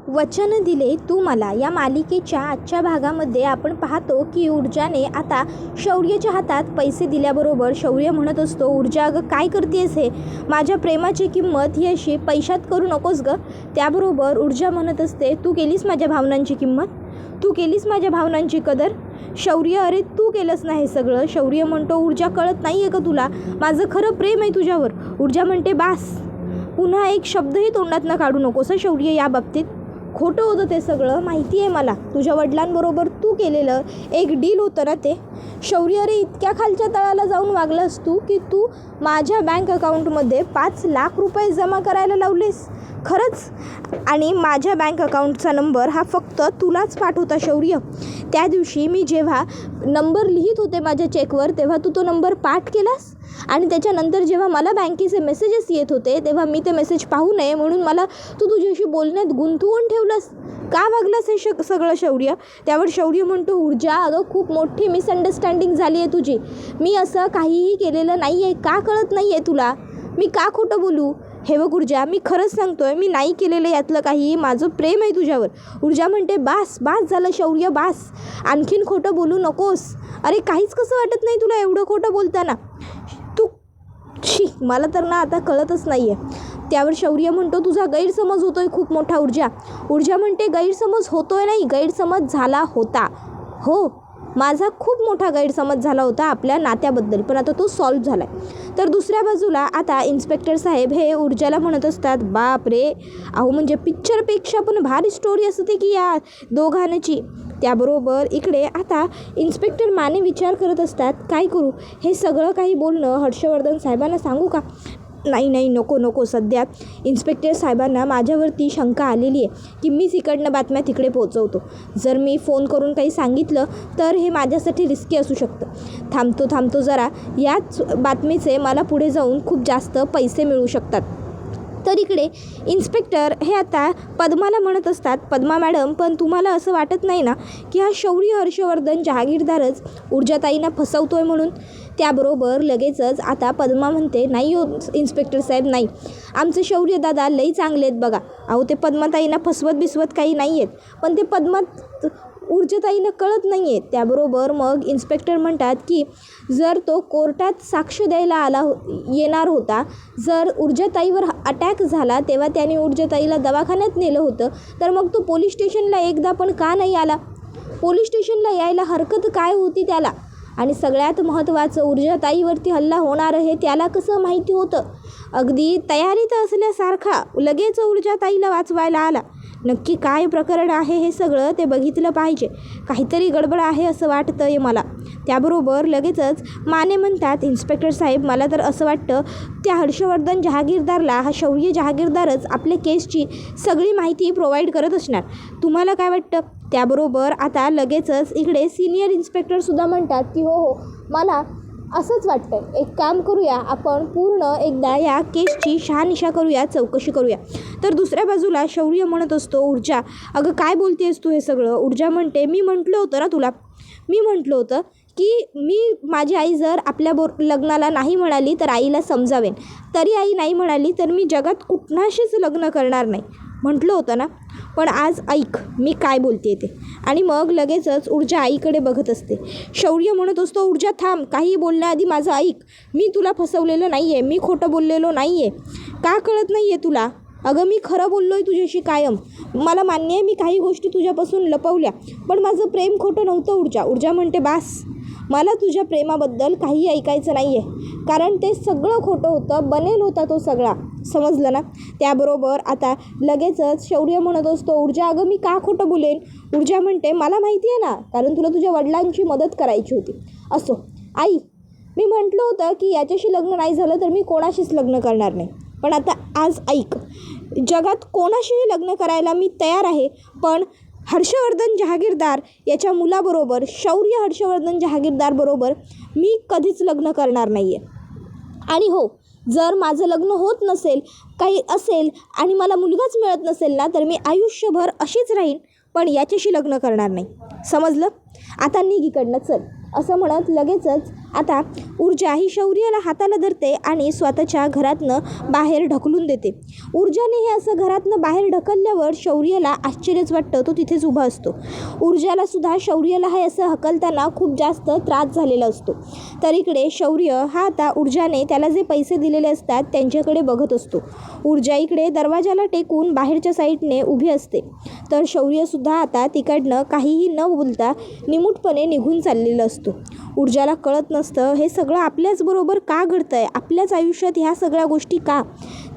वचन दिले तू मला या मालिकेच्या आजच्या भागामध्ये आपण पाहतो की ऊर्जाने आता शौर्याच्या हातात पैसे दिल्याबरोबर शौर्य म्हणत असतो, ऊर्जा अगं काय करतेस हे, माझ्या प्रेमाची किंमत ही अशी पैशात करू नकोस गं. त्याबरोबर ऊर्जा म्हणत असते, तू केलीस माझ्या भावनांची किंमत, तू केलीस माझ्या भावनांची कदर. शौर्य, अरे तू केलंस ना हे सगळं. शौर्य म्हणतो, ऊर्जा कळत नाही आहे का तुला, माझं खरं प्रेम आहे तुझ्यावर. ऊर्जा म्हणते, बास, पुन्हा एक शब्दही तोंडातनं काढू नकोस शौर्य या बाबतीत. खोटं होतं ते सगळं, माहिती आहे मला. तुझ्या वडिलांबरोबर तू केलेलं एक डील होतं ना ते. शौर्य, अरे इतक्या खालच्या तळाला जाऊन वागलास तू की तू माझ्या बँक अकाउंटमध्ये 5 लाख रुपये जमा करायला लावलेस खरंच. आणि माझ्या बँक अकाउंटचा नंबर हा फक्त तुलाच पाठवता शौर्य. त्या दिवशी मी जेव्हा नंबर लिहित होते माझ्या चेकवर तेव्हा तू तो नंबर पाठ केलास. आणि त्याच्यानंतर जेव्हा मला बँकेचे मेसेजेस येत होते तेव्हा मी ते मेसेज पाहू नये म्हणून मला तू तुझ्याशी बोलण्यात गुंतवून ठेवलंस. का वागलास हे सगळं शौर्य. त्यावर शौर्य म्हणतो, ऊर्जा अगं खूप मोठी मिसअंडरस्टँडिंग झाली आहे तुझी. मी असं काहीही केलेलं नाही आहे. का कळत नाही आहे तुला, मी का खोटं बोलू. हे बघ ऊर्जा, मी खरंच सांगतोय, मी नाही केलेलं यातलं काही. माझं प्रेम आहे तुझ्यावर. ऊर्जा म्हणते, बास बास झालं शौर्य, बास, आणखीन खोटं बोलू नकोस. अरे काहीच कसं वाटत नाही तुला एवढं खोटं बोलताना. मला तर ना आता कळतच नाही आहे. त्यावर शौर्य म्हणतो, तुझा गैरसमज होतोय खूप मोठा ऊर्जा. ऊर्जा म्हणते, गैरसमज होतोय नाही, गैरसमज झाला होता. हो, माझा खूप मोठा गैरसमज झाला होता आपल्या नात्याबद्दल, पण आता तो सॉल्व्ह झाला आहे. तर दुसऱ्या बाजूला आता इन्स्पेक्टर साहेब हे ऊर्जाला म्हणत असतात, बाप रे, अहो म्हणजे पिक्चरपेक्षा पण भारी स्टोरी असते की या दोघांची. त्याबरोबर इकडे आता इन्स्पेक्टर माने विचार करत असतात, काय करू, हे सगळं काही बोलणं हर्षवर्धन साहेबांना सांगू का. नाही नको. सध्या इन्स्पेक्टर साहेबांना माझ्यावरती शंका आलेली आहे की मीच इकडनं बातम्या तिकडे पोहोचवतो. जर मी फोन करून काही सांगितलं तर हे माझ्यासाठी रिस्की असू शकतं. थांबतो जरा, याच बातमीचे मला पुढे जाऊन खूप जास्त पैसे मिळू शकतात. तर इकडे इन्स्पेक्टर हे आता पद्माला म्हणत असतात, पद्मा मॅडम, पण तुम्हाला असं वाटत नाही ना की हा शौर्य हर्षवर्धन जहागीरदारच ऊर्जाताईंना फसवतोय म्हणून. त्याबरोबर लगेचच आता पद्मा म्हणते, नाही हो इन्स्पेक्टर साहेब, नाही, आमचे शौर्य दादा लई चांगले आहेत बघा. अहो ते पद्माताईंना फसवत काही नाही आहेत, पण ते ऊर्जाताईंना कळत नाही आहे. त्याबरोबर मग इन्स्पेक्टर म्हणतात की जर तो कोर्टात साक्ष द्यायला येणार होता, जर ऊर्जाताईवर अटॅक झाला तेव्हा त्याने ऊर्जाताईला दवाखान्यात नेलं होतं, तर मग तो पोलीस स्टेशनला एकदा पण का नाही आला. पोलीस स्टेशनला यायला हरकत काय होती त्याला. आणि सगळ्यात महत्त्वाचं, ऊर्जाताईवरती हल्ला होणार हे त्याला कसं माहिती होतं. अगदी तयारीत असल्यासारखा लगेच ऊर्जाताईला वाचवायला आला. नक्की काय प्रकरण आहे हे सगळं ते बघितलं पाहिजे. काहीतरी गडबड आहे असं वाटतं आहे मला. त्याबरोबर लगेचच माने म्हणतात, इन्स्पेक्टर साहेब, मला तर असं वाटतं त्या हर्षवर्धन जहागीरदारला हा शौर्य जहागीरदारच आपल्या केसची सगळी माहिती प्रोव्हाइड करत असणार. तुम्हाला काय वाटतं. त्याबरोबर आता लगेचच इकडे सिनियर इन्स्पेक्टरसुद्धा म्हणतात की हो, मला असंच वाटतं. एक काम करूया, आपण पूर्ण एकदा या केसची शहानिशा करूया, चौकशी करूया. तर दुसऱ्या बाजूला शौर्य म्हणत असतो, ऊर्जा अगं काय बोलतेस तू हे सगळं. ऊर्जा म्हणते, मी म्हटलं होतं ना तुला, मी म्हटलं होतं की माझी आई जर आपल्या लग्नाला नाही म्हणाली तर आईला समजावेन, तरी आई नाही म्हणाली तर मी जगात कुठनाशीच लग्न करणार नाही, म्हटलं होतं ना. पण आज ऐक मी काय बोलते ते. आणि मग लगेचच ऊर्जा आईकडे बघत असते. शौर्य म्हणत असतो, ऊर्जा थांब, काही बोलण्याआधी माझं ऐक. मी तुला फसवलेलं नाही आहे, मी खोटं बोललेलो नाही आहे. का कळत नाही आहे तुला. अगं मी खरं बोललो आहे तुझ्याशी कायम. मला मान्य आहे मी काही गोष्टी तुझ्यापासून लपवल्या, पण माझं प्रेम खोटं नव्हतं ऊर्जा. ऊर्जा म्हणते, बास, मला तुझ्या प्रेमाबद्दल काही ऐकायचं नाही आहे, कारण ते सगळं खोटं होतं, बनेल होता तो सगळा, समजलं ना. त्याबरोबर आता लगेचच शौर्य म्हणत असतो, ऊर्जा अगं मी का खोटं बोलेन. ऊर्जा म्हणते, मला माहिती आहे ना, कारण तुला तुझ्या वडिलांची मदत करायची होती. असो आई, मी म्हटलं होतं की याच्याशी लग्न नाही झालं तर मी कोणाशीच लग्न करणार नाही. पण आता आज ऐक, जगात कोणाशीही लग्न करायला मी तयार आहे, पण हर्षवर्धन जहागीरदार याच्या मुलाबरोबर, शौर्य हर्षवर्धन जहागीरदार बरोबर मी कधीच लग्न करणार नाही आहे. आणि हो, जर माझं लग्न होत नसेल, काही असेल आणि मला मुलगाच मिळत नसेल ना, तर मी आयुष्यभर अशीच राहीन, पण याच्याशी लग्न करणार नाही, समजलं. आता निघ इकडनं, चल, असं म्हणत लगेचच आता ऊर्जा ही शौर्याला हाताला धरते आणि स्वतःच्या घरातनं बाहेर ढकलून देते. ऊर्जाने हे असं घरातनं बाहेर ढकलल्यावर शौर्याला आश्चर्यच वाटतं. तो तिथेच उभा असतो. ऊर्जाला सुद्धा शौर्याला हे असं हकलताना खूप जास्त त्रास झालेला असतो. तर इकडे शौर्य हा आता ऊर्जाने त्याला जे पैसे दिलेले असतात त्यांच्याकडे बघत असतो. ऊर्जा इकडे दरवाजाला टेकून बाहेरच्या साईडने उभी असते. तर शौर्यसुद्धा आता तिकडनं काहीही न बोलता निमूटपणे निघून चाललेलं असतो. ऊर्जाला कळत नसतं हे सगळं आपल्याच बरोबर का घडतं आहे, आपल्याच आयुष्यात ह्या सगळ्या गोष्टी का.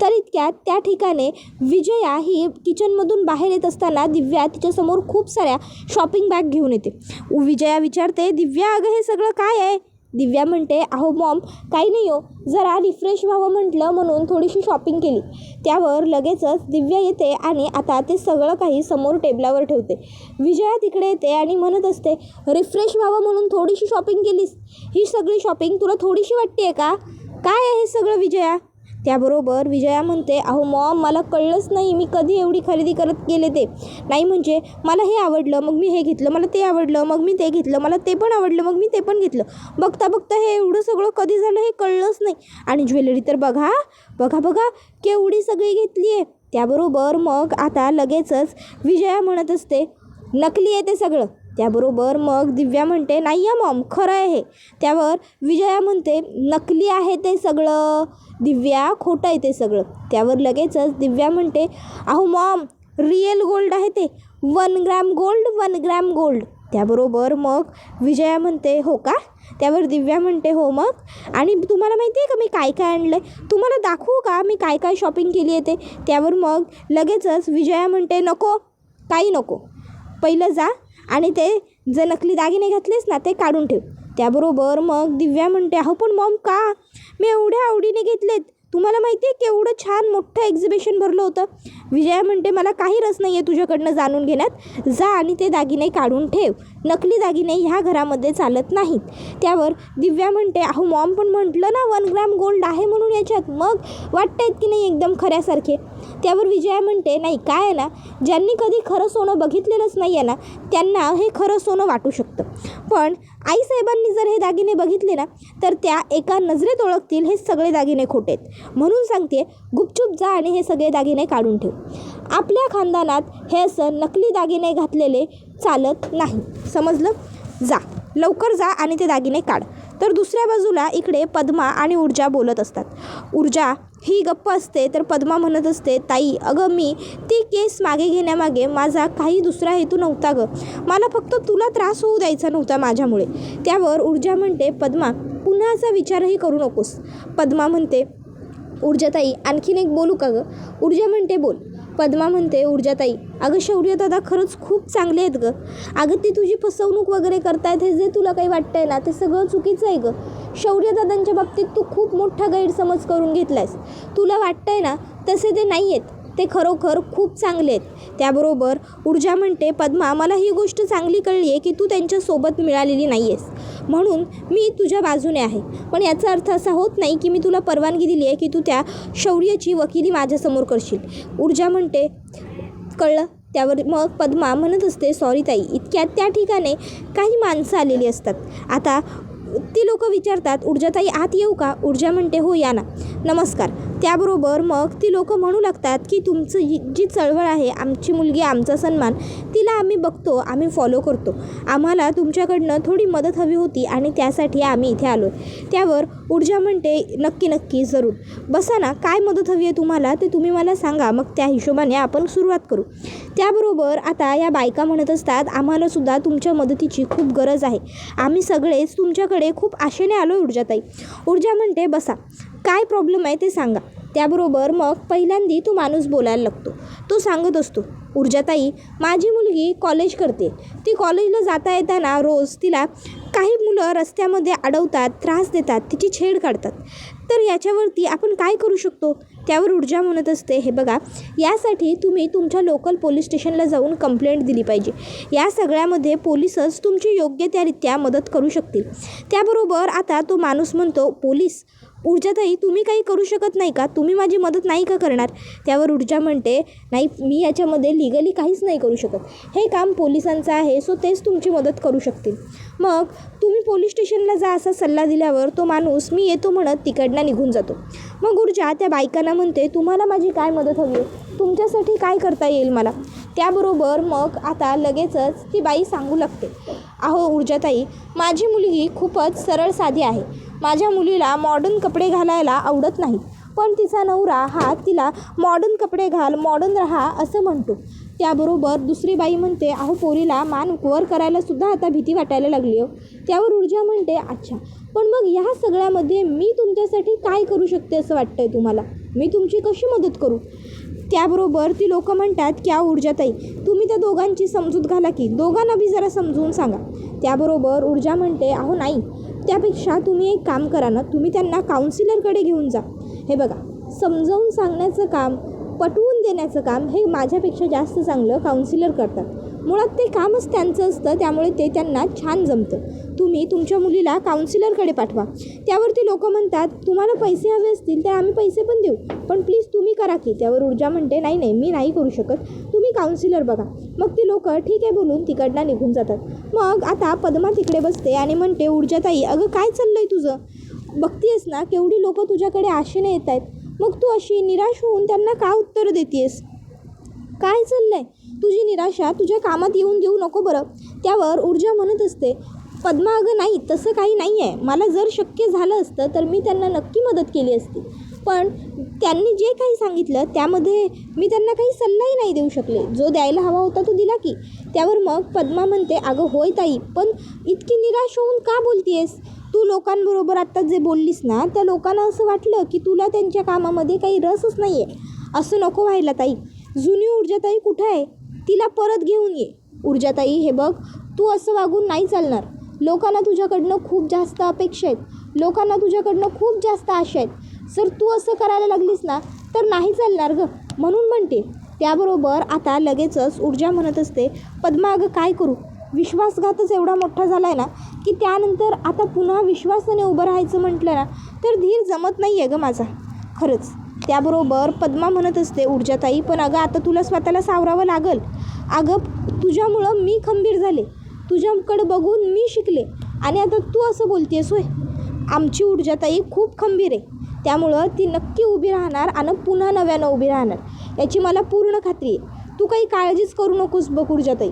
तर इतक्यात त्या ठिकाणी विजया ही किचनमधून बाहेर येत असताना दिव्या तिच्यासमोर खूप साऱ्या शॉपिंग बॅग घेऊन येते. विजया विचारते, दिव्या अगं हे सगळं काय आहे. दिव्या म्हणते, अहो मॉम काही नाही हो, जरा रिफ्रेश व्हावं म्हटलं म्हणून थोडीशी शॉपिंग केली. त्यावर लगेचच दिव्या येते आणि आता ते सगळं काही समोर टेबलावर ठेवते. विजया तिकडे येते आणि म्हणत असते, रिफ्रेश व्हावं म्हणून थोडीशी शॉपिंग केलीस, ही सगळी शॉपिंग तुला थोडीशी वाटते आहे का, काय आहे हे सगळं विजया. त्याबरोबर विजया म्हणते, अहो मॉम मला कळलंच नाही मी कधी एवढी खरेदी करत गेले ते नाही. म्हणजे मला हे आवडलं मग मी हे घेतलं, मला ते आवडलं मग मी ते घेतलं, मला ते पण आवडलं मग मी ते पण घेतलं, बघता बघता हे एवढं सगळं कधी झालं हे कळलंच नाही. आणि ज्वेलरी तर बघा बघा बघा केवढी सगळी घेतली आहे. त्याबरोबर मग आता लगेचच विजया म्हणत असते, नकली आहे ते सगळं. त्याबरोबर मग दिव्या म्हणते, नाही आहे मॉम खरं आहे हे. त्यावर विजया म्हणते, नकली आहे ते सगळं दिव्या, खोटं आहे ते सगळं. त्यावर लगेचच दिव्या म्हणते, अहो मॉम रिअल गोल्ड आहे ते, 1 ग्रॅम गोल्ड 1 ग्रॅम गोल्ड. त्याबरोबर मग विजया म्हणते, हो का. त्यावर दिव्या म्हणते, हो मग. आणि तुम्हाला माहिती आहे का मी काय काय आणलं आहे, तुम्हाला दाखवू का मी काय काय शॉपिंग केली आहे ते. त्यावर मग लगेचच विजया म्हणते, नको काही नको, पहिलं जा आणि ते जे नकली दागिने घातलेस ना ते काढून ठेव. त्याबरोबर मग दिव्या म्हणते, अहो पण मॉम का, मी एवढ्या आवडीने घेतलेत, तुम्हाला माहिती आहे केवढं छान मोठं एक्झिबिशन भरलं होतं. विजया म्हणते, मला काही रस नाही आहे तुझ्याकडनं जाणून घेण्यात, जा आणि ते दागिने काढून ठेव, नकली दागिने ह्या घरामध्ये चालत नाहीत. त्यावर दिव्या म्हणते, अहो मॉम पण म्हटलं ना 1 ग्रॅम गोल्ड आहे म्हणून याच्यात, मग वाटतायत की नाही एकदम खऱ्यासारखे. त्यावर विजया म्हणते, नाही काय आहे ना, ज्यांनी कधी खरं सोनं बघितलेलंच नाही आहे ना त्यांना हे खरं सोनं वाटू शकतं, पण आईसाहेबांनी जर हे दागिने बघितले ना तर त्या एका नजरेत ओळखतील हे सगळे दागिने खोटे आहेत. म्हणून सांगते गुपचूप जा आणि हे सगळे दागिने काढून ठेव. आपल्या खानदानात हे असं नकली दागिने घातलेले चालत नाही, समजलं. जा लवकर जा आणि ते दागिने काढ. तर दुसऱ्या बाजूला इकडे पद्मा आणि ऊर्जा बोलत असतात. ऊर्जा ही गप्प असते तर पद्मा म्हणत असते, ताई अगं मी ती केस मागे घेण्यामागे माझा काही दुसरा हेतू नव्हता गं, मला फक्त तुला त्रास होऊ द्यायचा नव्हता माझ्यामुळे. त्यावर ऊर्जा म्हणते, पद्मा पुन्हा असा विचारही करू नकोस. पद्मा म्हणते, ऊर्जाताई आणखीन एक बोलू का गं. ऊर्जा म्हणते, बोल. पद्मा म्हणते, ऊर्जाताई अगं शौर्य दादा खरंच खूप चांगले आहेत गं, अगं ती तुझी फसवणूक वगैरे करतायत हे जे तुला काही वाटतंय ना ते सगळं चुकीचं आहे गं. शौर्यदादांच्या बाबतीत तू खूप मोठा गैरसमज करून घेतलायस, तुला वाटतंय ना तसे ते नाही आहेत, ते खरोखर खूप चांगले आहेत. त्याबरोबर ऊर्जा म्हणते, पद्मा मला ही गोष्ट चांगली कळली आहे की तू त्यांच्यासोबत मिळालेली नाही आहेस, म्हणून मी तुझ्या बाजूने आहे, पण याचा अर्थ असा होत नाही की मी तुला परवानगी दिली आहे की तू त्या शौर्याची वकिली माझ्यासमोर करशील. ऊर्जा म्हणते, कळलं. त्यावर मग पद्मा म्हणत असते, सॉरी ताई. इतक्यात त्या ठिकाणी काही माणसं आलेली असतात. आता ती लोक विचारतात, ऊर्जाताई आत येऊ का. ऊर्जा म्हणते, हो या ना, नमस्कार. त्याबरोबर मग ती लोक म्हणू लागतात की तुमचं जी चळवळ आहे, आमची मुलगी आमचा सन्मान, तिला आम्ही बघतो, आम्ही फॉलो करतो, आम्हाला तुमच्याकडनं थोडी मदत हवी होती आणि त्यासाठी आम्ही इथे आलो आहे. त्यावर ऊर्जा म्हणते, नक्की नक्की जरूर बसा ना, काय मदत हवी आहे तुम्हाला ते तुम्ही मला सांगा, मग त्या हिशोबाने आपण सुरुवात करू. त्याबरोबर आता या बायका म्हणत असतात, आम्हालासुद्धा तुमच्या मदतीची खूप गरज आहे, आम्ही सगळेच तुमच्याकडे खूप आशेने आलो आहे ऊर्जाताई. ऊर्जा म्हणते, बसा, काय प्रॉब्लेम आहे ते सांगा. त्याबरोबर मग पहिल्यांदा तो माणूस बोलायला लागतो. तो सांगत असतो, ऊर्जाताई माझी मुलगी कॉलेज करते, ती कॉलेजला जाता येताना रोज तिला काही मुलं रस्त्यामध्ये अडवतात, त्रास देतात, तिची छेड काढतात, तर याच्यावरती आपण काय करू शकतो. त्यावर ऊर्जा म्हणत असते, हे बघा यासाठी तुम्ही तुमच्या लोकल पोलीस स्टेशनला जाऊन कंप्लेंट दिली पाहिजे, या सगळ्यामध्ये पोलीसच तुमची योग्य त्यारित्या मदत करू शकतील. त्याबरोबर आता तो माणूस म्हणतो, पोलीस ऊर्जाताई, तुम्ही काही करू शकत नाही का? तुम्ही माझी मदत नाही का करणार? त्यावर ऊर्जा म्हणते, नाही, मी याच्यामध्ये लिगली काहीच नाही करू शकत. हे काम पोलिसांचं आहे, सो तेच तुमची मदत करू शकतील. मग तुम्ही पोलीस स्टेशनला जा असा सल्ला दिल्यावर तो माणूस मी येतो म्हणत तिकडनं निघून जातो. मग ऊर्जा त्या बायकांना म्हणते, तुम्हाला माझी काय मदत हवी आहे? तुमच्यासाठी काय करता येईल मला? त्याबरोबर मग आता लगेचच ती बाई सांगू लागते, अहो ऊर्जाताई, माझी मुलगी खूपच सरळ साधी आहे. माझ्या मुलीला मॉडर्न कपडे घालायला आवडत नाहीत, पण तिचा नवरा हा तिला मॉडर्न कपडे घाल, मॉडर्न राहा असं म्हणतो. त्याबरोबर दुसरी बाई म्हणते, अहो पोरीला मान वर करायलासुद्धा आता भीती वाटायला लागली हो. त्यावर ऊर्जा म्हणते, अच्छा, पण मग ह्या सगळ्यामध्ये मी तुमच्यासाठी काय करू शकते असं वाटतंय तुम्हाला? मी तुमची कशी मदत करू? त्याबरोबर ती लोकं म्हणतात की ऊर्जाताई, तुम्ही त्या दोघांची समजूत घाला की, दोघांना बी जरा समजवून सांगा. त्याबरोबर ऊर्जा म्हणते, अहो नाही, त्यापेक्षा तुम्ही एक काम करा ना, तुम्ही त्यांना काउन्सिलरकडे घेऊन जा. हे बघा, समजावून सांगण्याचं काम, पटवून देण्याचं काम हे माझ्यापेक्षा जास्त चांगलं काउन्सिलर करतात. मुळात ते कामच त्यांचं असतं, त्यामुळे ते त्यांना छान जमतं. तुम्ही तुमच्या मुलीला काउन्सिलरकडे पाठवा. त्यावरती लोक म्हणतात, तुम्हाला पैसे हवे असतील तर आम्ही पैसे पण देऊ, पण प्लीज तुम्ही करा की. त्यावर ऊर्जा म्हणते, नाही नाही, मी नाही करू शकत, तुम्ही काउन्सिलर बघा. मग ती लोक ठीक आहे बोलून तिकडनं निघून जातात. मग आता पद्मा तिकडे बसते आणि म्हणते, ऊर्जाताई, अगं काय चाललंय तुझं? बघतीयस ना केवढी लोक तुझ्याकडे आशेने येत आहेत, मग तू अशी निराश होऊन त्यांना का उत्तर देतेस? काय चाललंय? तुझी निराशा तुझ्या कामात येऊन देऊ नको बरं. त्यावर ऊर्जा म्हणत असते, पद्मा, अगं नाही, तसं काही नाही आहे. मला जर शक्य झालं असतं तर मी त्यांना नक्की मदत केली असती, पण त्यांनी जे काही सांगितलं त्यामध्ये मी त्यांना काही सल्लाही नाही देऊ शकले. जो द्यायला हवा होता तो दिला की. त्यावर मग पद्मा म्हणते, अगं होय ताई, पण इतकी निराश होऊन का बोलतेस? तू लोकांबरोबर आत्ता जे बोललीस ना, त्या लोकांना असं वाटलं की तुला त्यांच्या कामामध्ये काही रसच नाही आहे. असं नको व्हायला ताई. जुनी ऊर्जाताई कुठं आहे? तिला परत घेऊन ये. ऊर्जाताई, हे बघ, तू असं वागून नाही चालणार. लोकांना तुझ्याकडनं खूप जास्त अपेक्षा आहेत, लोकांना तुझ्याकडनं खूप जास्त आशा आहेत. जर तू असं करायला लागलीस ना तर नाही चालणार गं, म्हणून म्हणते. त्याबरोबर आता लगेचच ऊर्जा म्हणत असते, पद्मा, अगं काय करू? विश्वासघातच एवढा मोठा झाला आहे ना की त्यानंतर आता पुन्हा विश्वासाने उभं राहायचं म्हटलं ना तर धीर जमत नाही आहे गं माझा, खरंच. त्याबरोबर पद्मा म्हणत असते, ऊर्जाताई, पण अगं आता तुला स्वतःला सावरावं लागल. अगं तुझ्यामुळं मी खंबीर झाले, तुझ्याकडं बघून मी शिकले, आणि आता तू असं बोलतेस होय? आमची ऊर्जाताई खूप खंबीर आहे, त्यामुळं ती नक्की उभी राहणार आणि पुन्हा नव्यानं उभी राहणार, याची मला पूर्ण खात्री आहे. तू काही काळजीच करू नकोस बघ ऊर्जाताई,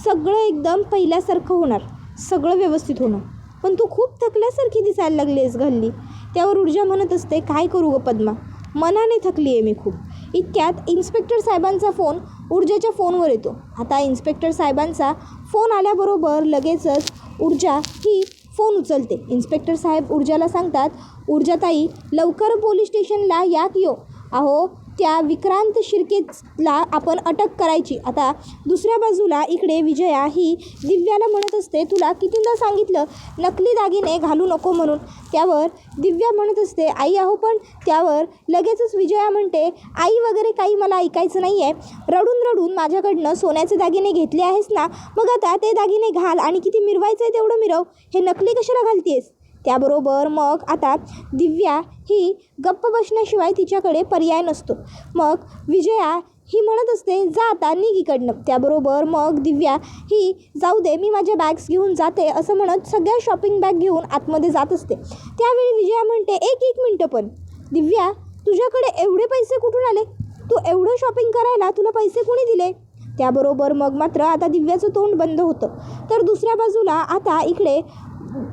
सगळं एकदम पहिल्यासारखं होणार, सगळं व्यवस्थित होणार. पण तू खूप थकल्यासारखी दिसायला लागली आहेस हल्ली. त्यावर ऊर्जा म्हणत असते, काय करू गं पद्मा, मनाने थकली आहे मी खूप. इतक्यात इन्स्पेक्टर साहेबांचा फोन ऊर्जाच्या फोनवर येतो. आता इन्स्पेक्टर साहेबांचा फोन आल्याबरोबर लगेचच ऊर्जा ही फोन उचलते. इन्स्पेक्टर साहेब ऊर्जाला सांगतात, ऊर्जाताई, लवकर पोलीस स्टेशनला या की हो. अहो, त्या विक्रांत शिर्केला आपण अटक करायची. आता दुसऱ्या बाजूला इकडे विजया ही दिव्याला म्हणत असते, तुला कितीदा सांगितलं नकली दागिने घालू नको म्हणून. त्यावर दिव्या म्हणत असते, आई अहो, पण त्यावर लगेचच विजया म्हणते, आई वगैरे काही मला ऐकायचं नाही आहे. रडून रडून माझ्याकडनं सोन्याचे दागिने घेतले आहेस ना, मग आता ते दागिने घाल आणि किती मिरवायचं आहे तेवढं मिरव, हे नकली कशाला घालतेस? त्याबरोबर मग आता दिव्या ही गप्प बसण्याशिवाय तिच्याकडे पर्याय नसतो. मग विजया ही म्हणत असते, जा आता निघ इकडनं. त्याबरोबर मग दिव्या ही जाऊ दे, मी माझ्या बॅग्स घेऊन जाते असं म्हणत सगळ्या शॉपिंग बॅग घेऊन आतमध्ये जात असते. त्यावेळी विजया म्हणते, एक मिनटं, पण दिव्या, तुझ्याकडे एवढे पैसे कुठून आले? तू एवढं शॉपिंग करायला तुला पैसे कोणी दिले? त्याबरोबर मग मात्र आता दिव्याचं तोंड बंद होतं. तर दुसऱ्या बाजूला आता इकडे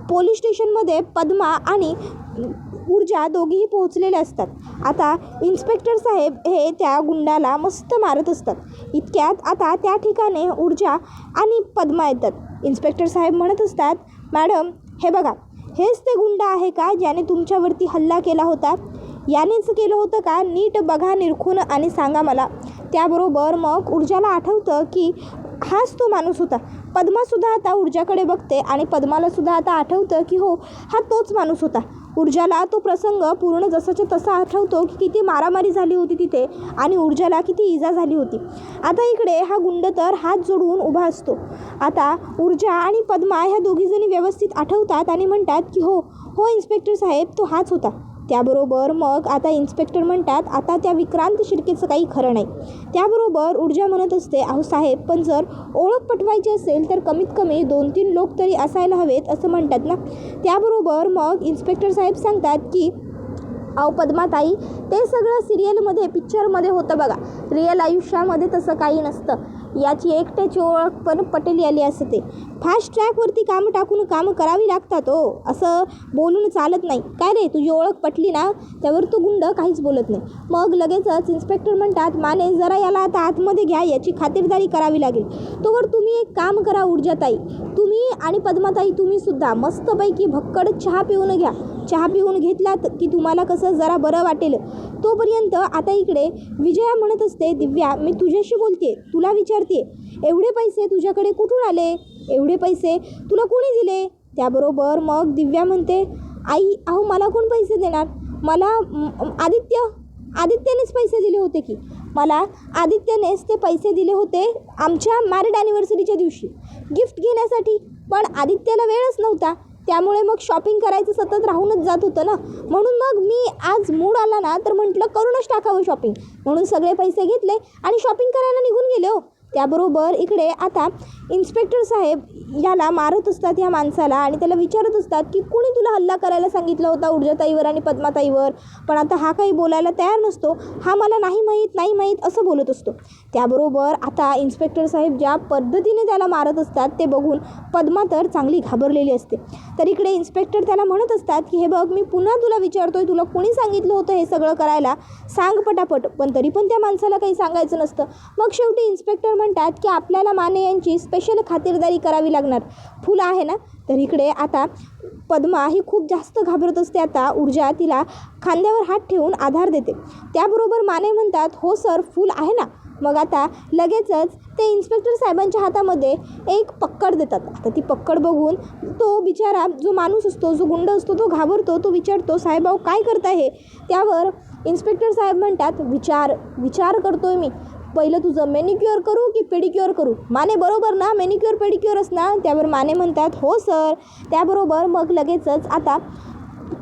पोलीस स्टेशनमध्ये पद्मा आणि ऊर्जा दोघीही पोहोचलेले असतात. आता इन्स्पेक्टर साहेब हे त्या गुंडाला मस्त मारत असतात. इतक्यात आता त्या ठिकाणी ऊर्जा आणि पद्मा येतात. इन्स्पेक्टर साहेब म्हणत असतात, मॅडम, हे बघा, हेच ते गुंड आहे का ज्याने तुमच्यावरती हल्ला केला होता? यानेच केलं होतं का? नीट बघा, निरखून आणि सांगा मला. त्याबरोबर मग ऊर्जाला आठवतं की हाच तो माणूस होता. पद्मासुद्धा आता ऊर्जाकडे बघते आणि पद्मालासुद्धा आता आठवतं की हो, हा तोच माणूस होता. ऊर्जाला तो प्रसंग पूर्ण जसाच्या तसा आठवतो की किती मारामारी झाली होती तिथे आणि ऊर्जाला किती इजा झाली होती. आता इकडे हा गुंड तर हात जोडून उभा असतो. आता ऊर्जा आणि पद्मा ह्या दोघीजणी व्यवस्थित आठवतात आणि म्हणतात की हो इन्स्पेक्टर साहेब, तो हाच होता. त्याबरोबर मग आता इन्स्पेक्टर म्हणतात आता त्या विक्रांत शिर्केचं काही खरं नाही. त्याबरोबर ऊर्जा म्हणत असते अहो साहेब, पण जर ओळख पटवायची असेल तर कमीत कमी 2-3 लोक तरी असायला हवेत असं म्हणतात ना. त्याबरोबर मग इन्स्पेक्टर साहेब सांगतात की अहो पद्माताई, ते सगळं सिरियलमध्ये पिक्चरमध्ये होतं बघा, रिअल आयुष्यामध्ये तसं काही नसतं. याची एकट्याची ओळख पण पटेल आली असते. फास्ट ट्रॅकवरती कामं टाकून कामं करावी लागतात हो, असं बोलून चालत नाही. काय रे, तुझी ओळख पटली ना? त्यावर तो गुंड काहीच बोलत नाही. मग लगेचच इन्स्पेक्टर म्हणतात माने जरा याला आता आतमध्ये घ्या, याची खातिरदारी करावी लागेल. तोवर तुम्ही एक काम करा ऊर्जाताई, तुम्ही आणि पद्माताई तुम्हीसुद्धा मस्तपैकी भक्कड चहा पिऊन घ्या. चहा पिऊन घेतलात की तुम्हाला कसं जरा बरं वाटेल. तोपर्यंत आता इकडे विजया म्हणत असते दिव्या, मी तुझ्याशी बोलते, तुला विचारते, एवढे पैसे तुझ्याकडे कुठून आले? एवढे पैसे तुला कोणी दिले? त्याबरोबर मग दिव्या म्हणते आई अहो मला कोण पैसे देणार? मला आदित्यनेच पैसे दिले होते की. मला आदित्यनेच ते पैसे दिले होते आमच्या मॅरिड ॲनिव्हर्सरीच्या दिवशी गिफ्ट घेण्यासाठी. पण आदित्यला वेळच नव्हता, त्यामुळे मग शॉपिंग करायचं सतत राहूनच जात होतं ना. म्हणून मग मी आज मूड आला ना तर म्हटलं करूनच टाकावं शॉपिंग, म्हणून सगळे पैसे घेतले आणि शॉपिंग करायला निघून गेले हो. त्याबरोबर इकडे आता इन्स्पेक्टर साहेब याला मारत असतात या माणसाला आणि त्याला विचारत असतात की कुणी तुला हल्ला करायला सांगितला होता ऊर्जाताईवर आणि पद्माताईवर? पण आता हा काही बोलायला तयार नसतो. हा मला नाही माहीत असं बोलत असतो. त्याबरोबर आता इन्स्पेक्टर साहेब ज्या पद्धतीने त्याला मारत असतात ते बघून पद्मा तर चांगली घाबरलेली असते. तर इकडे इन्स्पेक्टर त्याला म्हणत असतात की हे बघ, मी पुन्हा तुला विचारतोय, तुला कोणी सांगितलं होतं हे सगळं करायला? सांग पटापट. पण तरी पण त्या माणसाला काही सांगायचं नसतं. मग शेवटी इन्स्पेक्टर म्हणतात की आपल्याला माने यांची स्पेशल खातिरदारी करावी लागणार. फुलं आहे ना? तर इकडे आता पद्मा ही खूप जास्त घाबरत असते. आता ऊर्जा तिला खांद्यावर हात ठेवून आधार देते. त्याबरोबर माने म्हणतात हो सर, फूल आहे ना. मग आता लगेचच ते इन्स्पेक्टर साहेबांच्या हातामध्ये एक पक्कड देतात. आता ती पक्कड बघून तो बिचारा जो माणूस असतो, जो गुंड असतो, तो घाबरतो. तो विचारतो साहेब अहो काय करताय हे? त्यावर इन्स्पेक्टर साहेब म्हणतात विचार करतोय मी, पहिलं तुझं मेनिक्युअर करू की पेडिक्युअर करू? माने बरोबर ना, मेनिक्युअर पेडिक्युअरच ना? त्यावर माने म्हणतात हो सर. त्याबरोबर मग लगेचच आता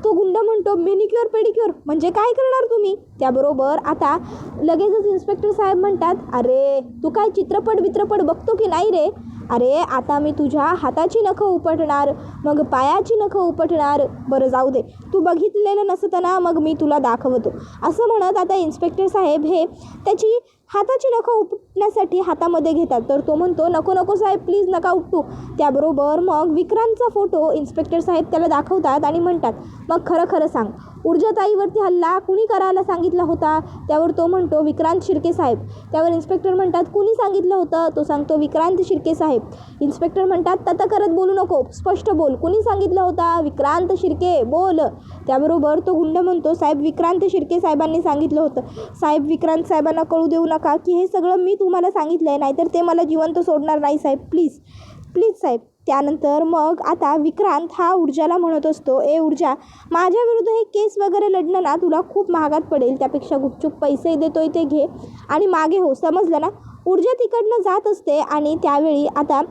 तो गुंड म्हणतो मेनिक्युअर पेडिक्युअर म्हणजे काय करणार तुम्ही? त्याबरोबर आता लगेचच इन्स्पेक्टर साहेब म्हणतात अरे तू काय चित्रपट बघतो की नाही रे? अरे आता मी तुझ्या हाताची नखं उपटणार, मग पायाची नखं उपटणार. बरं जाऊ दे, तू बघितलेलं नसताना मग मी तुला दाखवतो. असं म्हणत आता इन्स्पेक्टर साहेब हे त्याची हाताची नखं उपटण्यासाठी हातामध्ये घेतात. तर तो म्हणतो नको साहेब, प्लीज नका उपटू. त्याबरोबर मग विक्रांतचा फोटो इन्स्पेक्टर साहेब त्याला दाखवतात आणि म्हणतात मग खरं सांग, ऊर्जाताईवरती हल्ला कुणी करायला सांगितला होता? त्यावर तो म्हणतो विक्रांत शिर्के साहेब. त्यावर इन्स्पेक्टर म्हणतात कुणी सांगितलं होतं? तो सांगतो विक्रांत शिर्के साहेब. इन्स्पेक्टर म्हणतात तता करत बोलू नको, स्पष्ट बोल, कुणी सांगितलं होता? विक्रांत शिर्के, बोल. त्याबरोबर तो गुंड म्हणतो साहेब विक्रांत शिर्के साहेबांनी सांगितलं होतं. साहेब विक्रांत साहेबांना कळू देऊ नका की हे सगळं मी तुम्हाला सांगितलं आहे, नाहीतर ते मला जिवंत सोडणार नाही साहेब, प्लीज साहेब. त्यानंतर मग आता विक्रांत हा ऊर्जाला म्हणत असतो ए ऊर्जा, माझ्या विरुद्ध हे केस वगैरे लढणं ना तुला खूप महागात पडेल. त्यापेक्षा गुपचूप पैसे देतोय ते घे आणि मागे हो, समजलं ना? ऊर्जा तिकडनं जात असते आणि त्यावेळी आता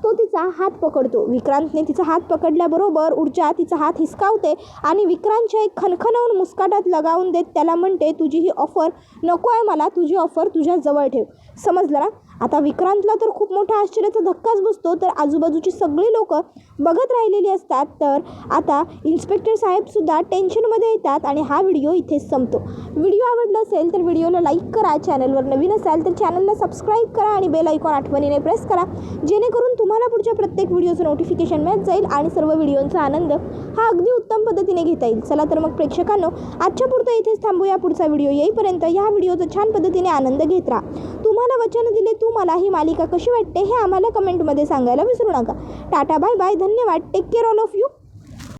तो तिचा हात पकडतो. विक्रांतने तिचा हात पकडल्याबरोबर ऊर्जा तिचा हात हिसकावते आणि विक्रांतच्या एक खणखणवून मुस्काटात लगावून देत त्याला म्हणते तुझी ही ऑफर नको आहे मला, तुझी ऑफर तुझ्या जवळ ठेव, समजलं ना? आता विक्रांतला तर खूप मोठा आश्चर्याचा धक्काच बसतो. तर आजूबाजूची सगळी लोक बघत राहिलेली असतात. तर आता इन्स्पेक्टर साहेबसुद्धा टेन्शनमध्ये येतात आणि हा व्हिडिओ इथेच संपतो. व्हिडिओ आवडला असेल तर व्हिडिओला लाईक करा, चॅनलवर नवीन असाल तर चॅनलला सबस्क्राईब करा आणि बेल आयकॉन आठवणीने प्रेस करा, जेणेकरून तुम्हाला पुढच्या प्रत्येक व्हिडिओचं नोटिफिकेशन मिळत जाईल आणि सर्व व्हिडिओंचा आनंद हा अगदी उत्तम पद्धतीने घेता येईल. चला तर मग प्रेक्षकांनो, आजच्या पुरतं इथेच थांबूया. पुढचा व्हिडिओ येईपर्यंत या व्हिडिओचा छान पद्धतीने आनंद घेत राहा. तुम्हाला वचन दिले मला ही मालिका कशी वाटते हे आम्हाला कमेंटमध्ये सांगायला विसरू नका. टाटा, बाय बाय, धन्यवाद, take care all of you.